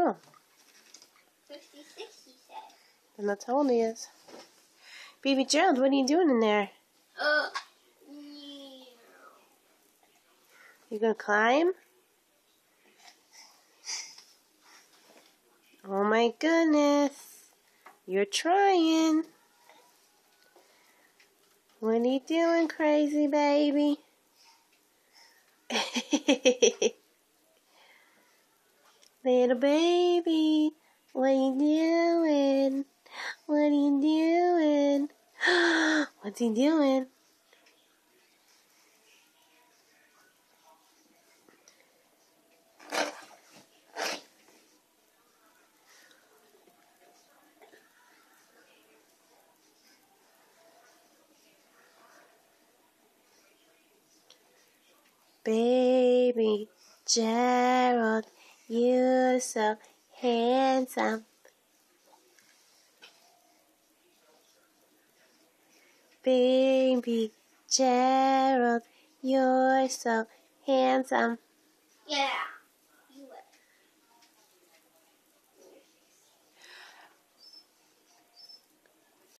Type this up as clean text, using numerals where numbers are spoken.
know. 56, he said. And that's how old he is. Baby Gerald, what are you doing in there? Yeah. You gonna climb? Oh my goodness. You're trying. What are you doing, crazy baby? Little baby, what are you doing? What are you doing? What's he doing? Baby Gerald, you're so handsome. Baby Gerald, you're so handsome. Yeah.